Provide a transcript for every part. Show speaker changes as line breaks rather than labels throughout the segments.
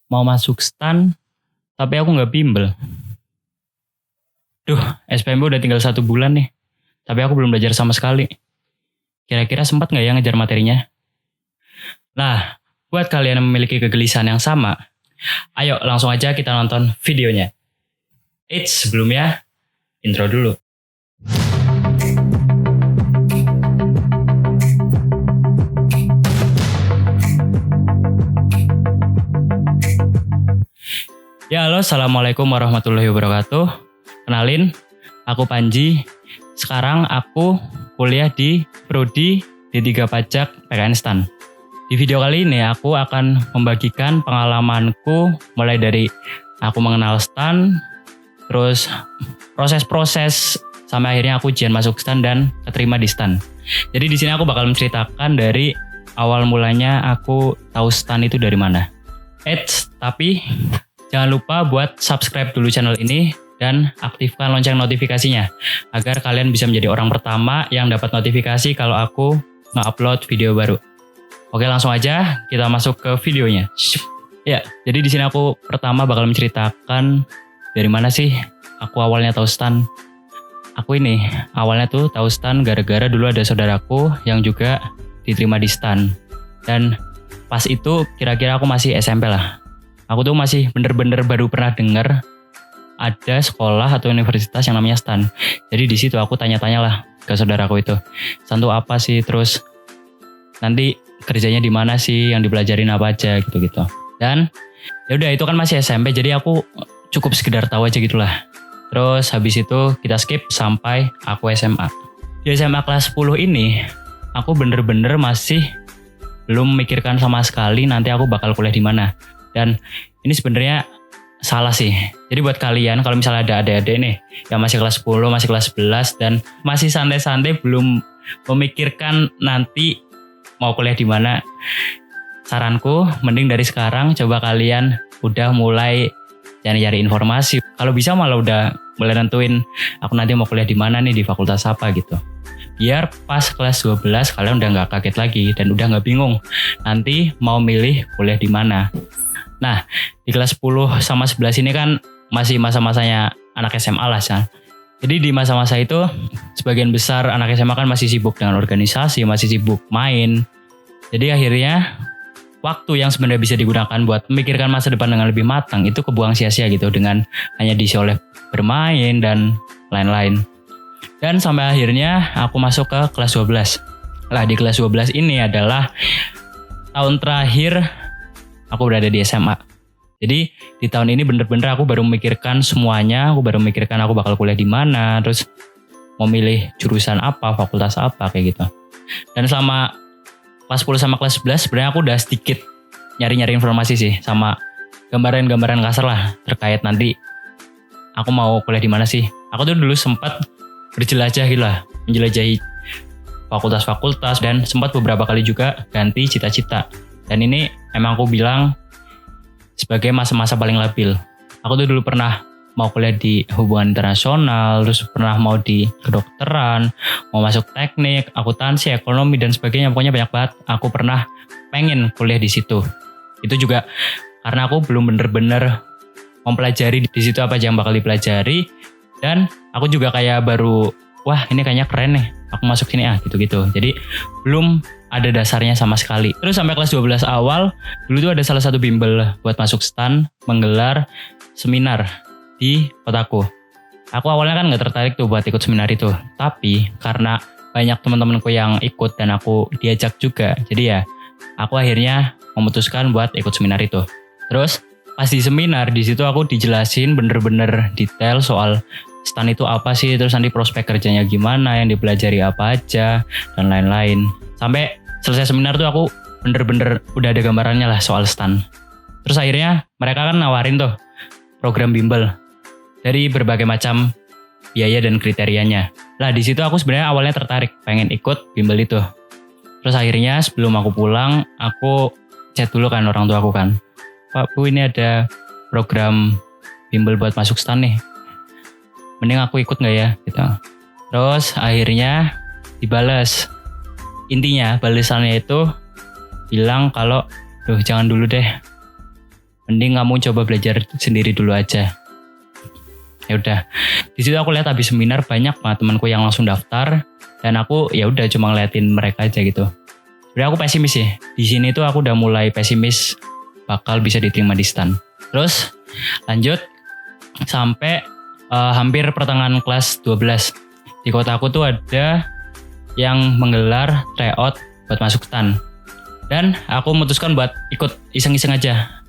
mau masuk STAN, tapi aku nggak bimbel. Duh, SPMB udah tinggal 1 bulan nih, tapi aku belum belajar sama sekali. Kira-kira sempat nggak ya ngejar materinya? Nah, buat kalian yang memiliki kegelisahan yang sama, ayo langsung aja kita nonton videonya. Sebelumnya, intro dulu. Ya halo, assalamualaikum warahmatullahi wabarakatuh. Kenalin, aku Panji. Sekarang aku kuliah di Prodi D3 Pajak PKN STAN. Di video kali ini aku akan membagikan pengalamanku mulai dari aku mengenal STAN, terus proses-proses sampai akhirnya aku ujian masuk STAN dan keterima di STAN. Jadi di sini aku bakal menceritakan dari awal mulanya aku tahu STAN itu dari mana. Tapi jangan lupa buat subscribe dulu channel ini dan aktifkan lonceng notifikasinya agar kalian bisa menjadi orang pertama yang dapat notifikasi kalau aku nge-upload video baru. Oke, langsung aja kita masuk ke videonya. Ya, jadi di sini aku pertama bakal menceritakan dari mana sih aku awalnya tahu STAN. Aku ini awalnya tuh tahu STAN gara-gara dulu ada saudaraku yang juga diterima di STAN. Dan pas itu kira-kira aku masih SMP lah. Aku tuh masih bener-bener baru pernah dengar ada sekolah atau universitas yang namanya STAN. Jadi di situ aku tanya-tanya lah ke saudaraku itu, STAN tuh apa sih, terus nanti kerjanya di mana sih, yang dipelajarin apa aja gitu-gitu. Dan ya udah itu kan masih SMP, jadi aku cukup sekedar tahu aja gitulah. Terus habis itu kita skip sampai aku SMA. Di SMA kelas 10 ini aku bener-bener masih belum memikirkan sama sekali nanti aku bakal kuliah di mana. Dan ini sebenarnya salah sih. Jadi buat kalian kalau misalnya ada adik-adik nih yang masih kelas 10, masih kelas 11 dan masih santai-santai belum memikirkan nanti mau kuliah di mana, saranku mending dari sekarang coba kalian udah mulai nyari-nyari informasi. Kalau bisa malah udah mulai nentuin aku nanti mau kuliah di mana nih, di fakultas apa gitu. Biar pas kelas 12 kalian udah gak kaget lagi dan udah gak bingung nanti mau milih kuliah di mana. Nah, di kelas 10 sama 11 ini kan masih masa-masanya anak SMA lah. Jadi di masa-masa itu sebagian besar anak SMA kan masih sibuk dengan organisasi, masih sibuk main. Jadi akhirnya waktu yang sebenarnya bisa digunakan buat memikirkan masa depan dengan lebih matang itu kebuang sia-sia gitu dengan hanya diisi oleh bermain dan lain-lain. Dan sampai akhirnya aku masuk ke kelas 12. Lah di kelas 12 ini adalah tahun terakhir aku berada di SMA. Jadi di tahun ini bener-bener aku baru memikirkan semuanya, aku baru memikirkan aku bakal kuliah di mana, terus mau milih jurusan apa, fakultas apa kayak gitu. Dan selama kelas 10 sama kelas 11 sebenarnya aku udah sedikit nyari-nyari informasi sih sama gambaran-gambaran kasar lah terkait nanti aku mau kuliah di mana sih. Aku tuh dulu sempat berjelajah gitu lah, menjelajahi fakultas-fakultas dan sempat beberapa kali juga ganti cita-cita. Dan ini emang aku bilang sebagai masa-masa paling labil. Aku tuh dulu pernah mau kuliah di hubungan internasional, terus pernah mau di kedokteran, mau masuk teknik, akuntansi, ekonomi dan sebagainya. Pokoknya banyak banget. Aku pernah pengen kuliah di situ. Itu juga karena aku belum bener-bener mempelajari di situ apa aja yang bakal dipelajari. Dan aku juga kayak baru, wah ini kayaknya keren nih, aku masuk sini gitu-gitu. Jadi belum ada dasarnya sama sekali. Terus sampai kelas 12 awal, dulu tuh ada salah satu bimbel buat masuk STAN menggelar seminar di kotaku. Aku awalnya kan gak tertarik tuh buat ikut seminar itu. Tapi karena banyak teman-temanku yang ikut dan aku diajak juga, jadi ya aku akhirnya memutuskan buat ikut seminar itu. Terus pas di seminar, di situ aku dijelasin bener-bener detail soal STAN itu apa sih, terus nanti prospek kerjanya gimana, yang dipelajari apa aja, dan lain-lain. Sampai selesai seminar tuh aku bener-bener udah ada gambarannya lah soal STAN. Terus akhirnya mereka kan nawarin tuh program bimbel dari berbagai macam biaya dan kriterianya. Lah di situ aku sebenarnya awalnya tertarik pengen ikut bimbel itu. Terus akhirnya sebelum aku pulang, aku chat dulu kan orang tua aku kan, Pak Bu ini ada program bimbel buat masuk STAN nih, mending aku ikut gak ya gitu. Terus akhirnya dibales. Intinya balesannya itu bilang kalau, duh jangan dulu deh, mending kamu coba belajar sendiri dulu aja. Ya udah, di situ aku lihat habis seminar banyak banget temanku yang langsung daftar, dan aku ya udah cuma ngeliatin mereka aja gitu. Sebenarnya aku pesimis sih. Di sini tuh aku udah mulai pesimis bakal bisa diterima di STAN. Terus lanjut sampai hampir pertengahan kelas 12. Di kota aku tuh ada yang menggelar tryout buat masuk STAN. Dan aku memutuskan buat ikut iseng-iseng aja.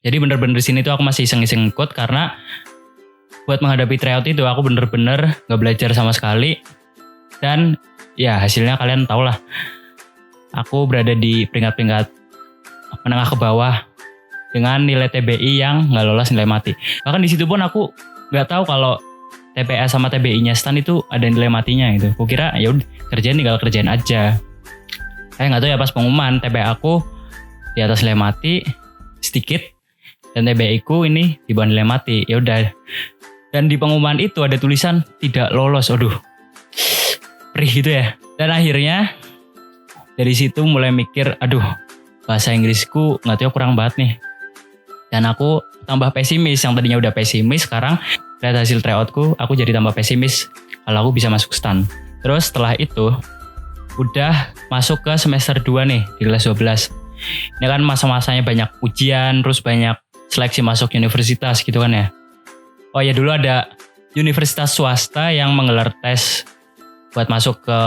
Jadi bener-bener di sini tuh aku masih iseng-iseng ikut karena buat menghadapi tryout itu aku bener-bener gak belajar sama sekali. Dan ya hasilnya kalian tau lah. Aku berada di peringkat-peringkat menengah ke bawah dengan nilai TBI yang nggak lolos nilai mati. Bahkan di situ pun aku nggak tahu kalau TPA sama TBI-nya STAN itu ada nilai matinya gitu. Aku kira ya udah tinggal kerjain aja. Nggak tahu ya pas pengumuman TPA aku di atas nilai mati sedikit dan TBI ku ini di bawah nilai mati. Ya udah. Dan di pengumuman itu ada tulisan tidak lolos. Aduh, perih gitu ya. Dan akhirnya dari situ mulai mikir, aduh bahasa Inggrisku nggak tahu kurang banget nih. Dan aku tambah pesimis, yang tadinya udah pesimis sekarang lihat hasil tryoutku aku jadi tambah pesimis kalau aku bisa masuk STAN. Terus setelah itu udah masuk ke semester 2 nih di kelas 12. Ini kan masa-masanya banyak ujian, terus banyak seleksi masuk universitas gitu kan ya. Oh ya dulu ada universitas swasta yang menggelar tes buat masuk ke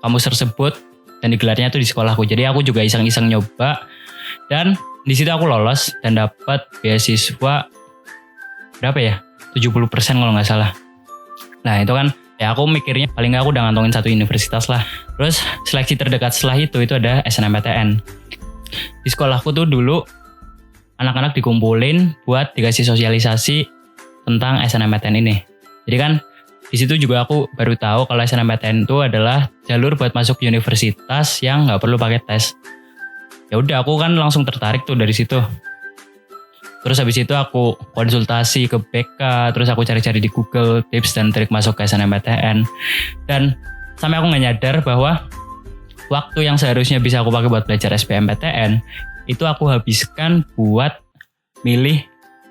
kampus tersebut. Dan digelarnya tuh di sekolahku. Jadi aku juga iseng-iseng nyoba. Dan di situ aku lolos dan dapat beasiswa berapa ya? 70% kalau nggak salah. Nah itu kan ya aku mikirnya paling nggak aku udah ngantongin satu universitas lah. Terus seleksi terdekat setelah itu ada SNMPTN. Di sekolahku tuh dulu anak-anak dikumpulin buat dikasih sosialisasi tentang SNMPTN ini. Jadi kan di situ juga aku baru tahu kalau SNMPTN itu adalah jalur buat masuk universitas yang nggak perlu pakai tes. Ya udah aku kan langsung tertarik tuh dari situ. Terus habis itu aku konsultasi ke BK, terus aku cari-cari di Google tips dan trik masuk ke SNMPTN. Dan sampai aku nggak nyadar bahwa waktu yang seharusnya bisa aku pakai buat belajar SBMPTN itu aku habiskan buat milih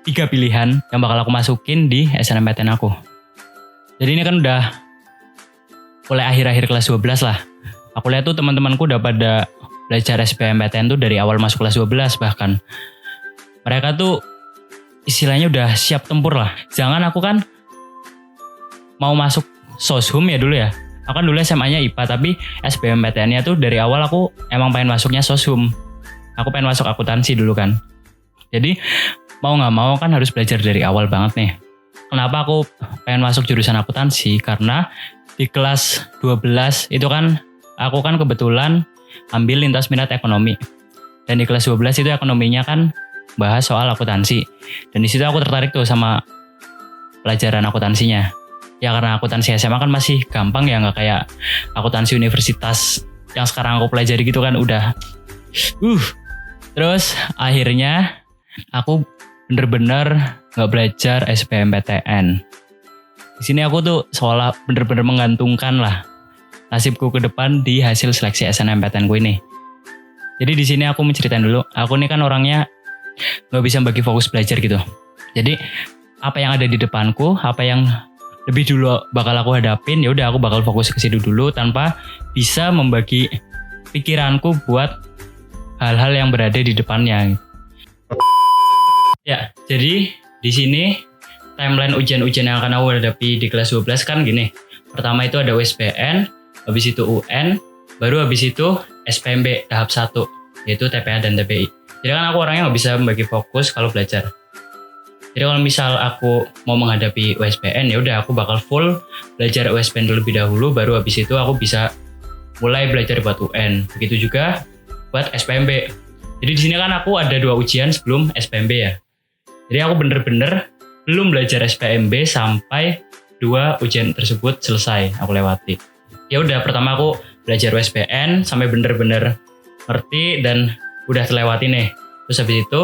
3 pilihan yang bakal aku masukin di SNMPTN aku. Jadi ini kan udah mulai akhir-akhir kelas 12 lah. Aku lihat tuh teman-temanku udah pada belajar SBMPTN tuh dari awal masuk kelas 12 bahkan. Mereka tuh istilahnya udah siap tempur lah. Jangan aku kan mau masuk soshum ya dulu ya. Aku kan dulu SMA-nya IPA tapi SBMPTN-nya tuh dari awal aku emang pengen masuknya soshum. Aku pengen masuk akuntansi dulu kan. Jadi mau gak mau kan harus belajar dari awal banget nih. Kenapa aku pengen masuk jurusan akuntansi? Karena di kelas 12 itu kan aku kan kebetulan ambil lintas minat ekonomi. Dan di kelas 12 itu ekonominya kan bahas soal akuntansi. Dan di situ aku tertarik tuh sama pelajaran akuntansinya. Ya karena akuntansi SMA kan masih gampang ya, nggak kayak akuntansi universitas yang sekarang aku pelajari gitu kan udah. Terus akhirnya aku bener-bener gak belajar SBMPTN. Di sini aku tuh seolah bener-bener menggantungkan lah nasibku ke depan di hasil seleksi SNMPTN gue ini. Jadi di sini aku menceritain dulu, aku nih kan orangnya gak bisa bagi fokus belajar gitu. Jadi apa yang ada di depanku, apa yang lebih dulu bakal aku hadapin, ya udah aku bakal fokus ke situ dulu tanpa bisa membagi pikiranku buat hal-hal yang berada di depannya. Ya, jadi di sini timeline ujian-ujian yang akan aku hadapi di kelas 12 kan gini. Pertama itu ada USBN, habis itu UN, baru habis itu SPMB tahap 1, yaitu TPA dan TPI. Jadi kan aku orangnya gak bisa membagi fokus kalau belajar. Jadi kalau misal aku mau menghadapi USBN, ya udah aku bakal full belajar USBN terlebih dahulu, baru habis itu aku bisa mulai belajar buat UN. Begitu juga buat SPMB. Jadi di sini kan aku ada 2 ujian sebelum SPMB ya. Jadi aku bener-bener belum belajar SPMB sampai 2 ujian tersebut selesai aku lewati. Ya udah pertama aku belajar USBN sampai bener-bener ngerti dan udah terlewati nih. Terus habis itu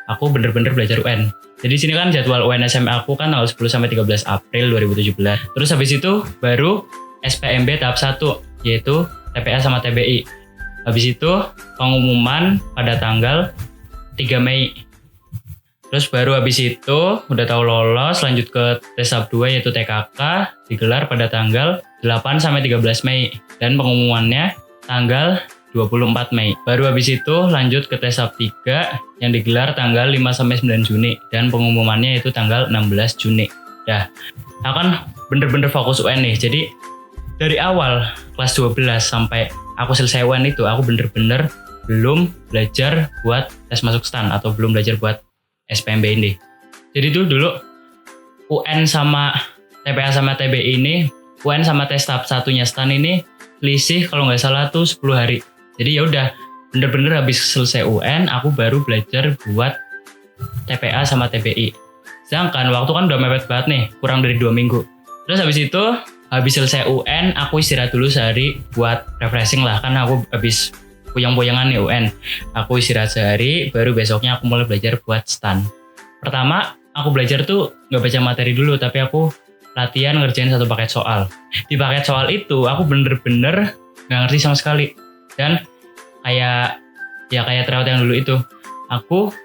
aku bener-bener belajar UN. Jadi sini kan jadwal UN SMA aku kan tanggal 10 sampai 13 April 2017. Terus habis itu baru SPMB tahap 1 yaitu TPA sama TBI. Habis itu pengumuman pada tanggal 3 Mei. Terus baru habis itu udah tahu lolos, lanjut ke tes tahap 2 yaitu TKK, digelar pada tanggal 8 sampai 13 Mei dan pengumumannya tanggal 24 Mei. Baru habis itu lanjut ke tes tahap 3 yang digelar tanggal 5 sampai 9 Juni dan pengumumannya itu tanggal 16 Juni. Dah, aku kan bener-bener fokus UN nih. Jadi dari awal kelas 12 sampai aku selesai UN itu aku bener-bener belum belajar buat tes masuk STAN atau belum belajar buat SPMB ini. Jadi tuh dulu UN sama TPA sama TBI ini, UN sama tes tahap 1-nya STAN ini selisih kalau nggak salah tuh 10 hari. Jadi ya udah bener-bener habis selesai UN aku baru belajar buat TPA sama TBI. Sedangkan waktu kan udah mepet banget nih, kurang dari 2 minggu. Terus habis itu habis selesai UN aku istirahat dulu sehari buat refreshing lah, kan aku habis puyang-puyangan nih UN. Aku istirahat sehari, baru besoknya aku mulai belajar buat STAN. Pertama, aku belajar tuh nggak baca materi dulu, tapi aku latihan ngerjain satu paket soal. Di paket soal itu, aku bener-bener nggak ngerti sama sekali. Dan kayak tryout yang dulu itu, aku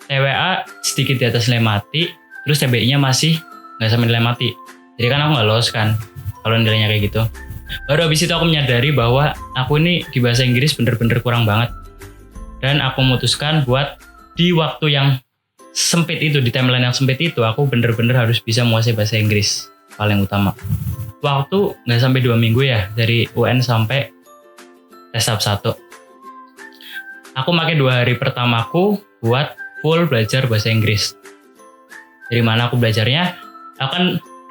TWA sedikit di atas nilai mati, terus TBI-nya masih nggak sampai nilai mati. Jadi kan aku nggak lolos kan, kalau nilainya kayak gitu. Baru habis itu aku menyadari bahwa aku ini di bahasa Inggris bener-bener kurang banget. Dan aku memutuskan buat di waktu yang sempit itu, di timeline yang sempit itu, aku bener-bener harus bisa menguasai bahasa Inggris paling utama. Waktu nggak sampai 2 minggu ya, dari UN sampai tes tahap 1. Aku pakai 2 hari pertamaku buat full belajar bahasa Inggris. Dari mana aku belajarnya? Aku kan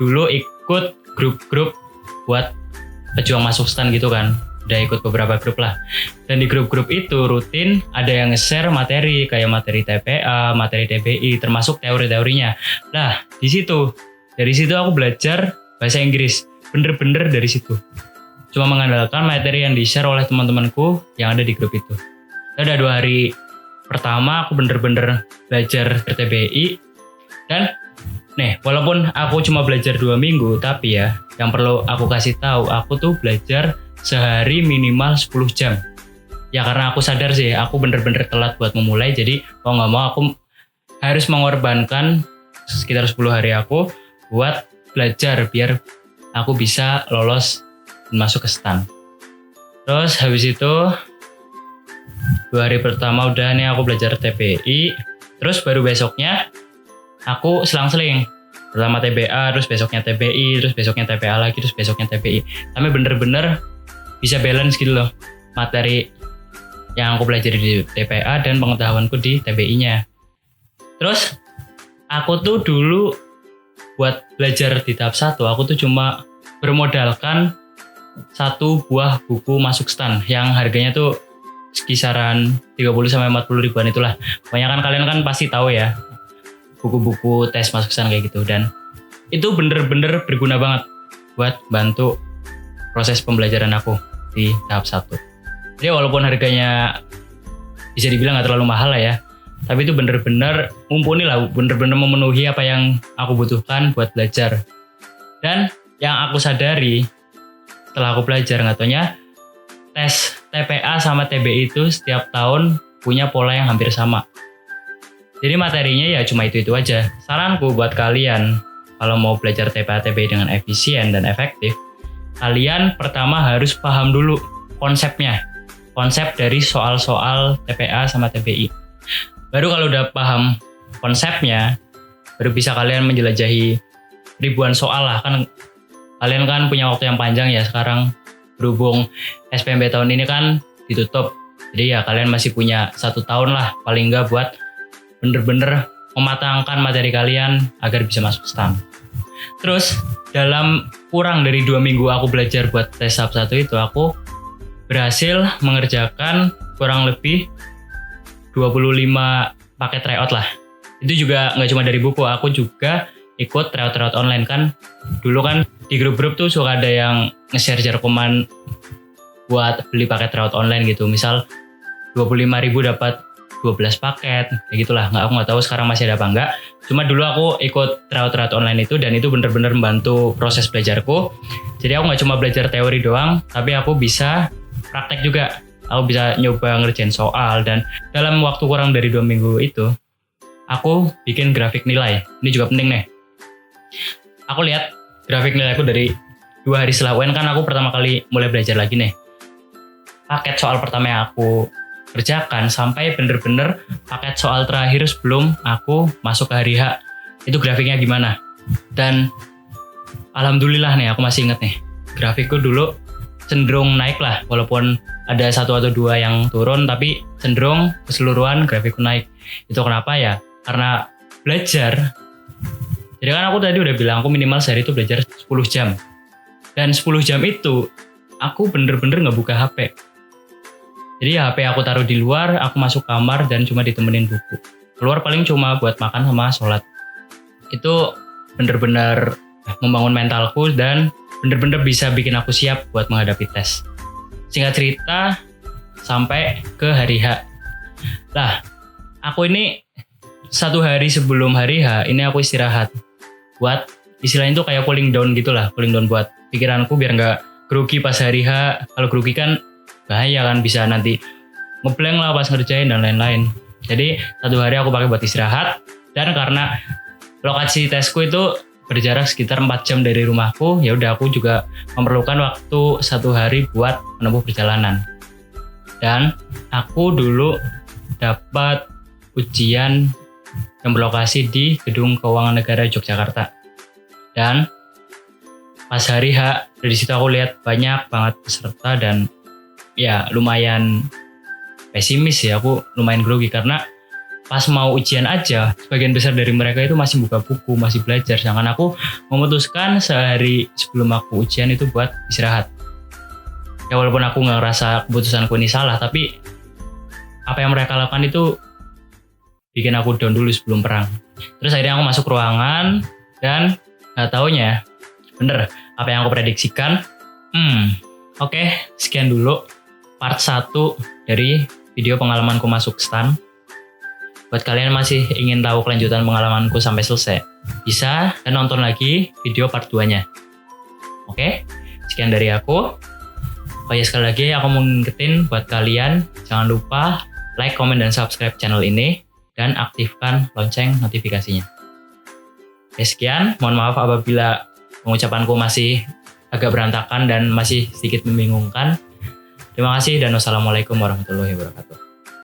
dulu ikut grup-grup buat pejuang masuk STAN gitu kan, udah ikut beberapa grup lah. Dan di grup-grup itu rutin ada yang nge-share materi kayak materi TPA, materi TBI, termasuk teori-teorinya. Nah, dari situ aku belajar bahasa Inggris, bener-bener dari situ. Cuma mengandalkan materi yang di-share oleh teman-temanku yang ada di grup itu. Udah 2 hari pertama aku bener-bener belajar TBI. Dan nih, walaupun aku cuma belajar 2 minggu, tapi ya, yang perlu aku kasih tahu, aku tuh belajar sehari minimal 10 jam. Ya karena aku sadar sih, aku bener-bener telat buat memulai, jadi mau gak mau aku harus mengorbankan sekitar 10 hari aku buat belajar, biar aku bisa lolos dan masuk ke STAN. Terus habis itu, 2 hari pertama udah nih aku belajar TBI, terus baru besoknya aku selang-seling. Pertama TBA, terus besoknya TBI, terus besoknya TPA lagi, terus besoknya TBI. Tapi bener-bener bisa balance gitu loh. Materi yang aku pelajari di TPA dan pengetahuanku di TBI-nya. Terus aku tuh dulu buat belajar di tahap 1, aku tuh cuma bermodalkan 1 buah buku masuk STAN yang harganya tuh kisaran 30-40 ribuan itulah. Pokoknya kan kalian kan pasti tahu ya, buku-buku tes masuk STAN kayak gitu, dan itu bener-bener berguna banget buat bantu proses pembelajaran aku di tahap 1. Jadi walaupun harganya bisa dibilang gak terlalu mahal lah ya, tapi itu bener-bener mumpuni lah, bener-bener memenuhi apa yang aku butuhkan buat belajar. Dan yang aku sadari setelah aku belajar, gak taunya tes TPA sama TBI itu setiap tahun punya pola yang hampir sama. Jadi materinya ya cuma itu-itu aja. Saranku buat kalian, kalau mau belajar TPA TBI dengan efisien dan efektif, kalian pertama harus paham dulu konsepnya. Konsep dari soal-soal TPA sama TBI. Baru kalau udah paham konsepnya, baru bisa kalian menjelajahi ribuan soal lah. Kan kalian kan punya waktu yang panjang ya sekarang, berhubung SPMB tahun ini kan ditutup. Jadi ya kalian masih punya 1 tahun lah paling enggak buat bener-bener mematangkan materi kalian agar bisa masuk STAN. Terus dalam kurang dari 2 minggu aku belajar buat tes tahap 1 itu, aku berhasil mengerjakan kurang lebih 25 paket tryout lah. Itu juga gak cuma dari buku, aku juga ikut tryout online kan. Dulu kan di grup-grup tuh suka ada yang nge-share jarkoman buat beli paket tryout online gitu. Misal 25.000 dapat 12 paket, kayak gitulah. Aku nggak tahu sekarang masih ada apa enggak. Cuma dulu aku ikut tryout online itu, dan itu bener-bener membantu proses belajarku. Jadi aku nggak cuma belajar teori doang, tapi aku bisa praktek juga. Aku bisa nyoba ngerjain soal, dan dalam waktu kurang dari 2 minggu itu, aku bikin grafik nilai. Ini juga penting nih. Aku lihat grafik nilaiku dari 2 hari setelah UN, kan aku pertama kali mulai belajar lagi nih. Paket soal pertama yang aku kerjakan sampai bener-bener paket soal terakhir sebelum aku masuk ke hari H, itu grafiknya gimana. Dan alhamdulillah nih, aku masih inget nih, grafikku dulu cenderung naik lah, walaupun ada 1 atau 2 yang turun, tapi cenderung keseluruhan grafikku naik. Itu kenapa ya? Karena belajar. Jadi kan aku tadi udah bilang, aku minimal sehari itu belajar 10 jam. Dan 10 jam itu aku bener-bener gak buka HP. Jadi HP aku taruh di luar, aku masuk kamar dan cuma ditemenin buku. Keluar paling cuma buat makan sama sholat. Itu bener-bener membangun mentalku dan bener-bener bisa bikin aku siap buat menghadapi tes. Singkat cerita, sampai ke hari H. Lah, aku ini 1 hari sebelum hari H, ini aku istirahat. Buat istilahnya itu kayak cooling down gitulah, cooling down buat pikiranku biar nggak grogi pas hari H. Kalau grogi kan bahaya kan, bisa nanti ngeblank lah pas ngerjain dan lain-lain. Jadi 1 hari aku pakai buat istirahat, dan karena lokasi tesku itu berjarak sekitar 4 jam dari rumahku, ya udah aku juga memerlukan waktu 1 hari buat menempuh perjalanan. Dan aku dulu dapat ujian yang berlokasi di Gedung Keuangan Negara Yogyakarta. Dan pas hari H, dari situ aku lihat banyak banget peserta dan ya lumayan pesimis ya, aku lumayan grogi karena pas mau ujian aja sebagian besar dari mereka itu masih buka buku, masih belajar, sedangkan aku memutuskan sehari sebelum aku ujian itu buat istirahat. Ya walaupun aku nggak ngerasa keputusanku ini salah, tapi apa yang mereka lakukan itu bikin aku down dulu sebelum perang. Terus akhirnya aku masuk ruangan dan nggak taunya bener apa yang aku prediksikan. Oke, sekian dulu part 1 dari video pengalamanku masuk STAN. Buat kalian masih ingin tahu kelanjutan pengalamanku sampai selesai, bisa dan nonton lagi video part 2-nya. Oke, sekian dari aku. Oh ya, sekali lagi aku mau ngingetin buat kalian, jangan lupa like, comment, dan subscribe channel ini, dan aktifkan lonceng notifikasinya. Oke, sekian. Mohon maaf apabila pengucapanku masih agak berantakan dan masih sedikit membingungkan. Terima kasih dan wassalamualaikum warahmatullahi wabarakatuh.